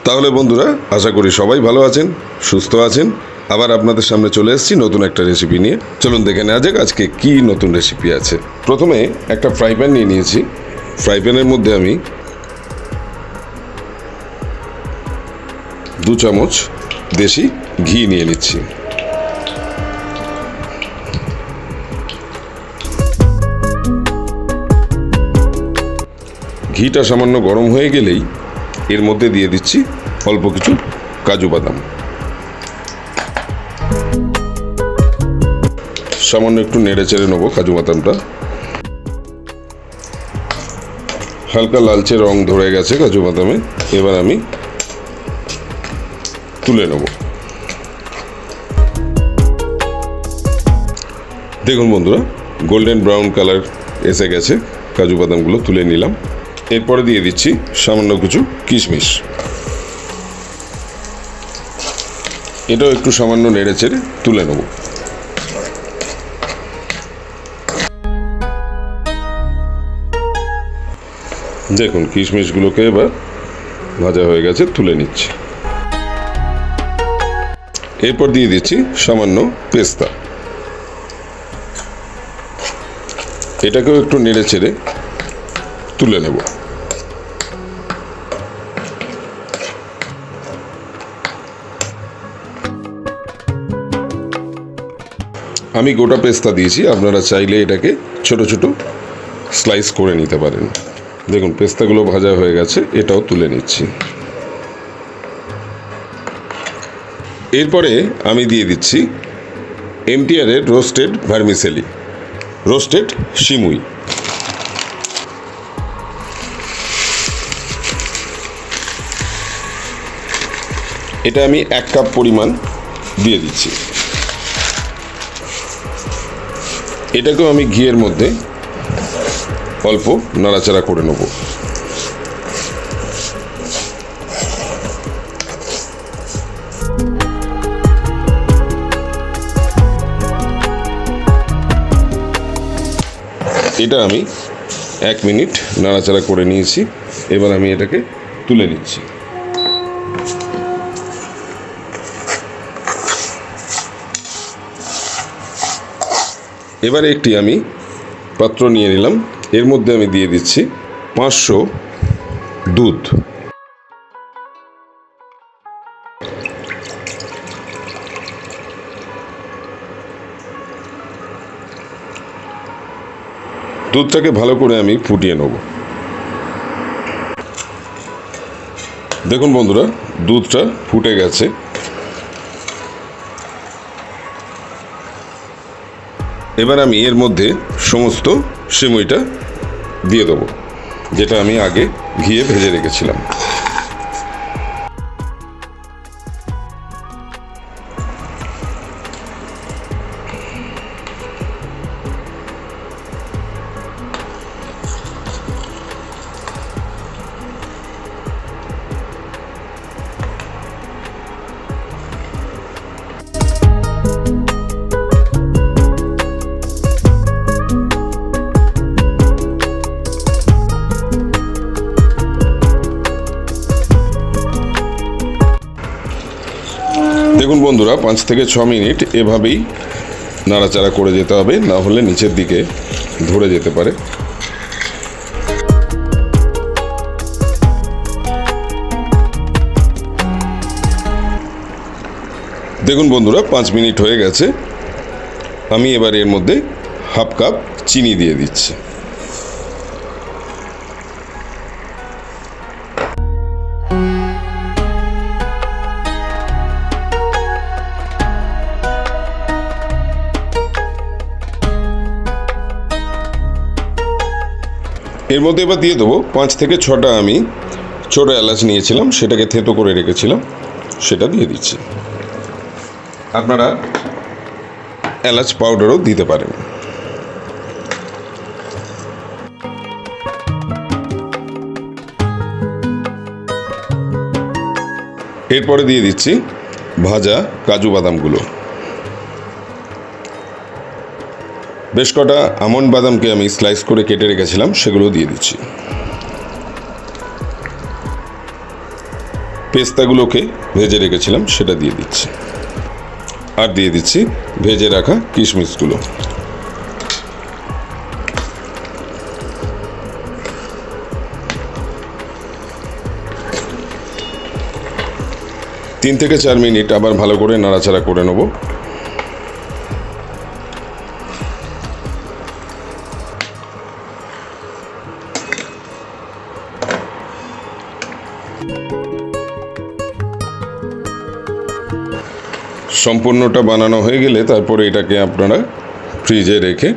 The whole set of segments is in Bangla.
তাহলে বন্ধুরা, আশা করি সবাই ভালো আছেন, সুস্থ আছেন। আবার আপনাদের সামনে চলে এসেছি নতুন একটা রেসিপি নিয়ে। চলুন দেখে নেওয়া যাক আজকে কি নতুন রেসিপি আছে। প্রথমে একটা ফ্রাই প্যান নিয়ে নিয়েছি। ফ্রাই প্যানের মধ্যে আমি 2 চামচ দেশি ঘি নিয়ে নিচ্ছি। ঘিটা সামান্য গরম হয়ে গেলেই এর মধ্যে দিয়ে দিচ্ছি অল্প কিছু কাজু বাদাম। সামান্য একটু নেড়ে চেড়ে নেবো কাজু বাদামটা। হালকা লালচে রং ধরে গেছে কাজু বাদামে। এবার আমি তুলে নেব। দেখুন বন্ধুরা, গোল্ডেন ব্রাউন কালার এসে গেছে। কাজু বাদামগুলো তুলে নিলাম। এরপরে দিয়ে দিচ্ছি সামান্য কিছু কিশমিশ। এটাও একটু সামান্য নেড়ে চেড়ে তুলে নেব। দেখুন কিশমিশগুলোকে এবার ভাজা হয়ে গেছে, তুলে নিচ্ছি। এরপর দিয়ে দিচ্ছি সামান্য পেস্তা। এটাকেও একটু নেড়ে চেড়ে তুলে নেব। আমি গোটা পেস্তা দিয়েছি, আপনারা চাইলে এটাকে ছোট ছোট স্লাইস করে নিতে পারেন। দেখুন পেস্তাগুলো ভাজা হয়ে গেছে, এটাও তুলে নিচ্ছি। এরপরে আমি দিয়ে দিচ্ছি এমটিআরের রোস্টেড ভার্মিসেলি, রোস্টেড সিমুই। এটা আমি 1 কাপ পরিমাণ দিয়ে দিচ্ছি। এটাকেও আমি ঘিয়ের মধ্যে অল্প নাড়াচাড়া করে নেব। এটা আমি 1 মিনিট নাড়াচাড়া করে নিয়েছি। এবার আমি এটাকে তুলে নিচ্ছি। এবারে একটি আমি পাত্র নিয়ে নিলাম। এর মধ্যে আমি দিয়ে দিচ্ছি 500 দুধ। দুধটাকে ভালো করে আমি ফুটিয়ে নেব। দেখুন বন্ধুরা, দুধটা ফুটে গেছে। এবার আমি এর মধ্যে সমস্ত সিমুইটা দিয়ে দেবো, যেটা আমি আগে ঘিয়ে ভেজে রেখেছিলাম। দেখুন বন্ধুরা, 5 থেকে 6 মিনিট এভাবেই নাড়াচাড়া করে যেতে হবে, না হলে নিচের দিকে ধরে যেতে পারে। দেখুন বন্ধুরা, 5 মিনিট হয়ে গেছে। আমি এবার এর মধ্যে 1/2 কাপ চিনি দিয়ে দিচ্ছি। এর মধ্যে এবার দিয়ে দেবো 5 থেকে 6টা আমি ছোটো এলাচ নিয়েছিলাম, সেটাকে থেঁতো করে রেখেছিলাম, সেটা দিয়ে দিচ্ছি। আপনারা এলাচ পাউডারও দিতে পারেন। এরপরে দিয়ে দিচ্ছি ভাজা কাজু বাদামগুলো। বেশ কটা আমন্ড বাদামকে আমি স্লাইস করে কেটে রেখেছিলাম, সেগুলো দিয়ে দিচ্ছি। পেস্তাগুলোকে ভেজে রেখেছিলাম সেটা দিয়ে দিচ্ছি, আর দিয়ে দিচ্ছি ভেজে রাখা কিশমিশগুলো। তিন থেকে 4 মিনিট আবার ভালো করে নাড়াচাড়া করে নেব। সম্পূর্ণটা বানানো হয়ে গেলে তারপরে এটাকে আপনারা ফ্রিজে রেখে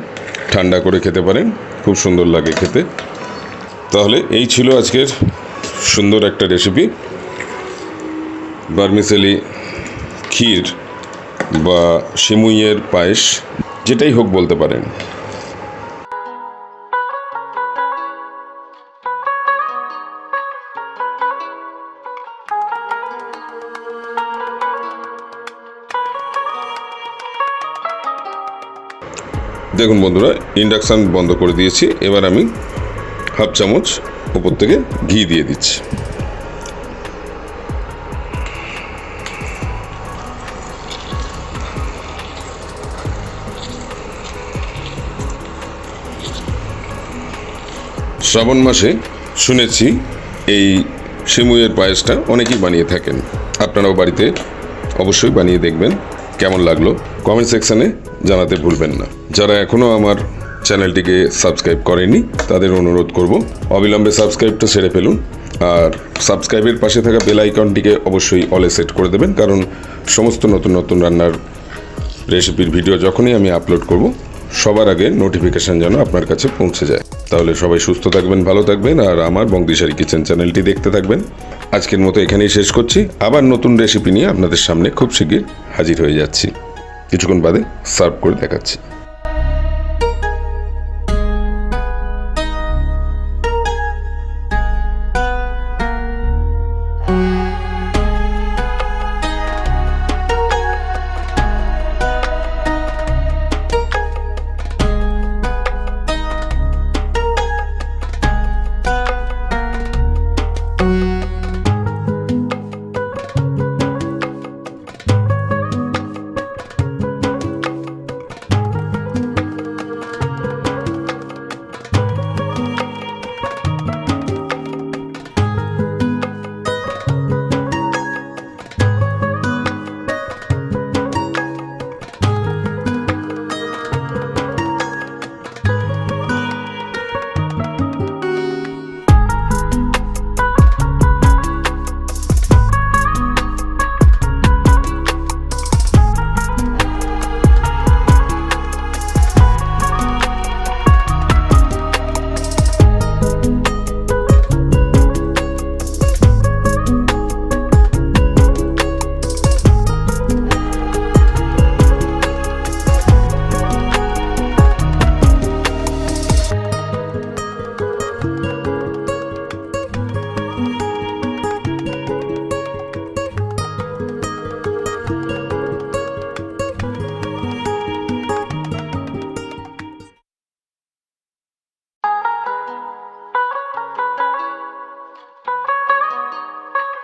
ঠান্ডা করে খেতে পারেন, খুব সুন্দর লাগে খেতে। তাহলে এই ছিল আজকের সুন্দর একটা রেসিপি, ভার্মিসেলি ক্ষীর বা সিমুইয়ের পায়েস, যেটাই হোক বলতে পারেন। দেখুন বন্ধুরা, ইন্ডাকশান বন্ধ করে দিয়েছি। এবার আমি হাফ চামচ উপর থেকে ঘি দিয়ে দিচ্ছি। শ্রাবণ মাসে শুনেছি এই সিমুইয়ের পায়েসটা অনেকেই বানিয়ে থাকেন। আপনারাও বাড়িতে অবশ্যই বানিয়ে দেখবেন, কেমন লাগলো কমেন্ট সেকশানে জানাতে ভুলবেন না। যারা এখনও আমার চ্যানেলটিকে সাবস্ক্রাইব করেনি তাদের অনুরোধ করব অবিলম্বে সাবস্ক্রাইবটা সেরে ফেলুন, আর সাবস্ক্রাইবের পাশে থাকা বেল আইকনটিকে অবশ্যই অলে সেট করে দেবেন, কারণ সমস্ত নতুন নতুন রান্নার রেসিপির ভিডিও যখনই আমি আপলোড করব সবার আগে নোটিফিকেশান যেন আপনার কাছে পৌঁছে যায়। তাহলে সবাই সুস্থ থাকবেন, ভালো থাকবেন, আর আমার বংদিশারি কিচেন চ্যানেলটি দেখতে থাকবেন। আজকের মতো এখানেই শেষ করছি। আবার নতুন রেসিপি নিয়ে আপনাদের সামনে খুব শীঘ্রই হাজির হয়ে যাচ্ছি। কিছুক্ষণ বাদে সার্ভ করে দেখাচ্ছি।